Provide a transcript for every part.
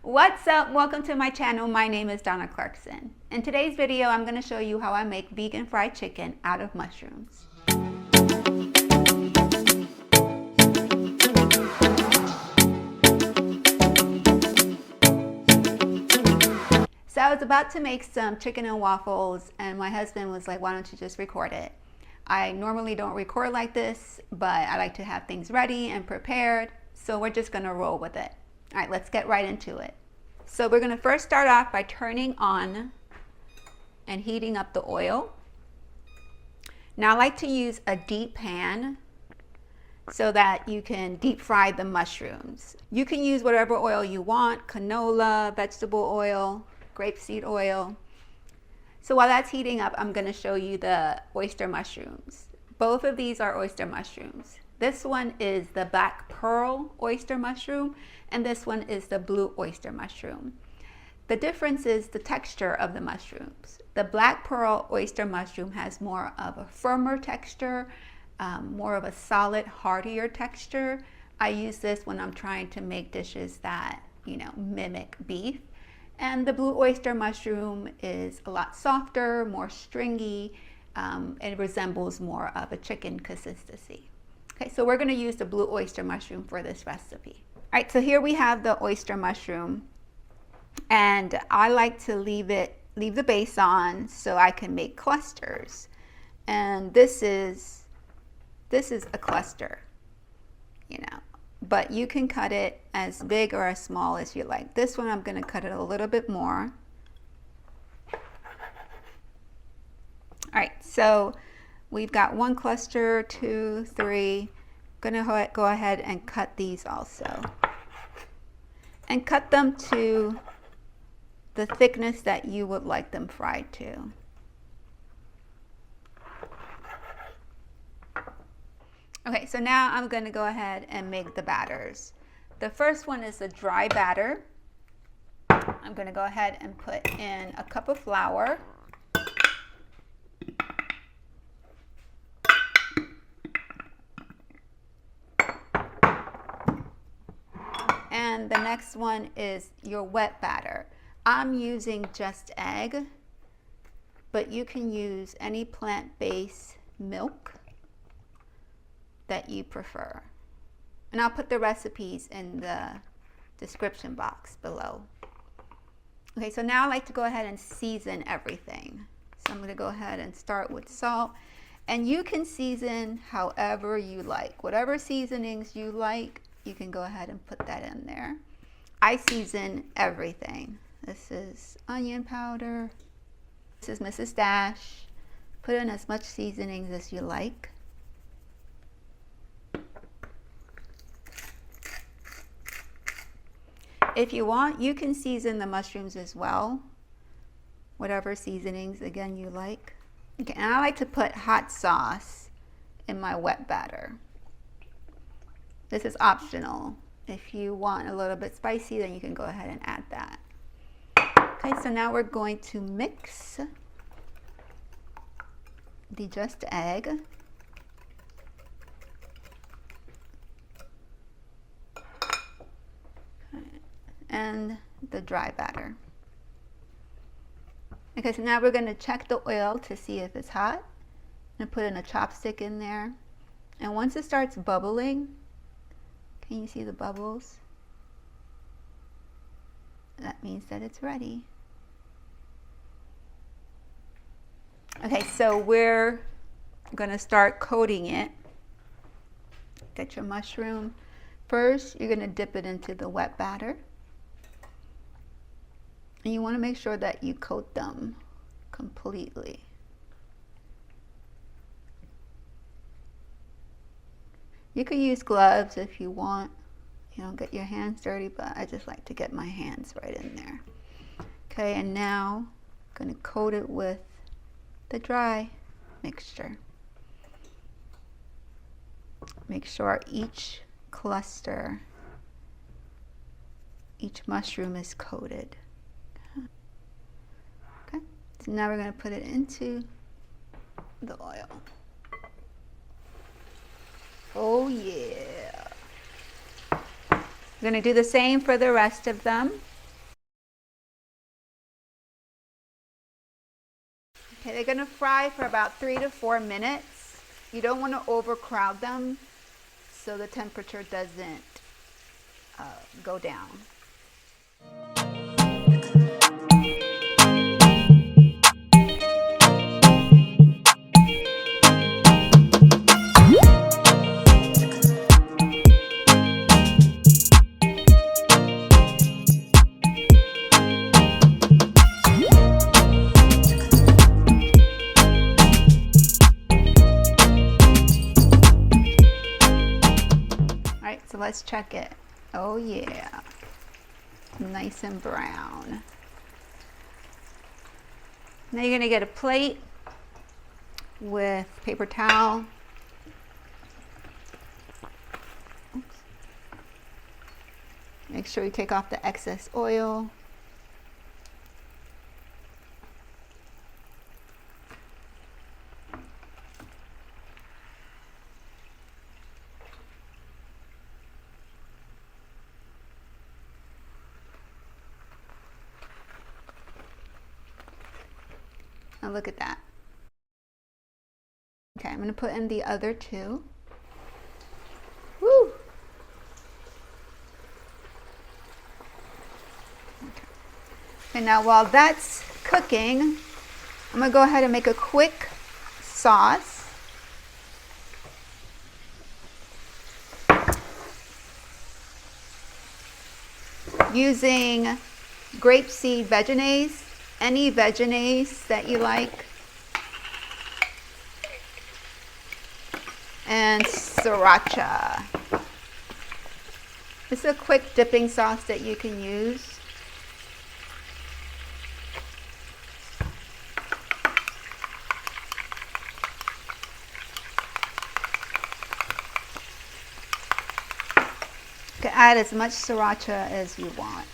What's up? Welcome to my channel. My name is Donna Clarkson. In today's video, I'm going to show you how I make vegan fried chicken out of mushrooms. So I was about to make some chicken and waffles and my husband was like, why don't you just record it? I normally don't record like this, but I like to have things ready and prepared. So we're just going to roll with it. All right, let's get right into it. So we're going to first start off by turning on and heating up the oil. Now I like to use a deep pan so that you can deep fry the mushrooms. You can use whatever oil you want, canola, vegetable oil, grapeseed oil. So while that's heating up, I'm going to show you the oyster mushrooms. Both of these are oyster mushrooms. This one is the black pearl oyster mushroom, and this one is the blue oyster mushroom. The difference is the texture of the mushrooms. The black pearl oyster mushroom has more of a firmer texture, more of a solid, heartier texture. I use this when I'm trying to make dishes that, mimic beef. And the blue oyster mushroom is a lot softer, more stringy, and it resembles more of a chicken consistency. Okay, so we're going to use the blue oyster mushroom for this recipe. All right, so here we have the oyster mushroom, and I like to leave the base on so I can make clusters. And this is a cluster, but you can cut it as big or as small as you like. This one I'm going to cut it a little bit more. All right, so we've got one cluster, 2, 3. I'm going to go ahead and cut these also. And cut them to the thickness that you would like them fried to. Okay, so now I'm going to go ahead and make the batters. The first one is the dry batter. I'm going to go ahead and put in a cup of flour. And the next one is your wet batter. I'm using Just Egg, but you can use any plant-based milk that you prefer. And I'll put the recipes in the description box below. Okay, so now I like to go ahead and season everything. So I'm going to go ahead and start with salt. And you can season however you like. Whatever seasonings you like, you can go ahead and put that in there. I season everything. This is onion powder. This is Mrs. Dash. Put in as much seasonings as you like. If you want, you can season the mushrooms as well. Whatever seasonings, again, you like. Okay, and I like to put hot sauce in my wet batter. This is optional. If you want a little bit spicy, then you can go ahead and add that. Okay, so now we're going to mix the Just Egg. And the dry batter. Okay, so now we're going to check the oil to see if it's hot. I'm going to put in a chopstick in there. And once it starts bubbling, can you see the bubbles? That means that it's ready. Okay, so we're going to start coating it. Get your mushroom. First, you're going to dip it into the wet batter. And you want to make sure that you coat them completely. You could use gloves if you want. You don't get your hands dirty, but I just like to get my hands right in there. Okay, and now I'm going to coat it with the dry mixture. Make sure each cluster, each mushroom is coated. Okay, so now we're going to put it into the oil. Oh yeah. We're going to do the same for the rest of them. Okay, they're gonna fry for about 3 to 4 minutes. You don't want to overcrowd them so the temperature doesn't go down. So let's check it. Oh yeah, nice and brown. Now you're gonna get a plate with paper towel. Oops. Make sure you take off the excess oil. Now look at that. Okay, I'm going to put in the other two. Woo! Okay, now while that's cooking, I'm going to go ahead and make a quick sauce. Using grapeseed veggies. Any veggies that you like, and sriracha. This is a quick dipping sauce that you can use. You can add as much sriracha as you want.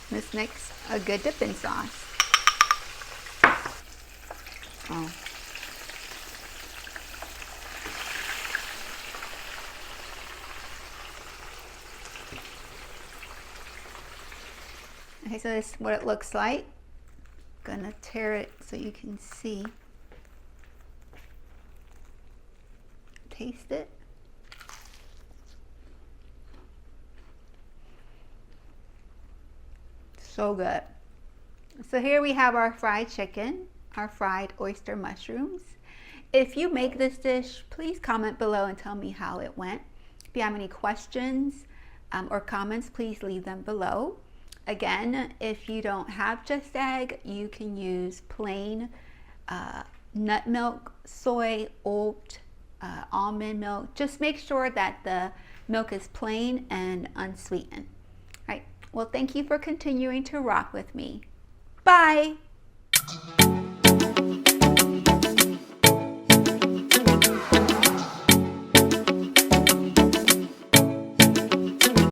This makes a good dipping sauce. Oh. Okay, so this is what it looks like. I'm gonna tear it so you can see. Taste it. So good. So here we have our fried chicken, our fried oyster mushrooms. If you make this dish, please comment below and tell me how it went. If you have any questions or comments, please leave them below. Again, if you don't have just egg, you can use plain nut milk, soy, oat, almond milk. Just make sure that the milk is plain and unsweetened. All right. Well, thank you for continuing to rock with me. Bye.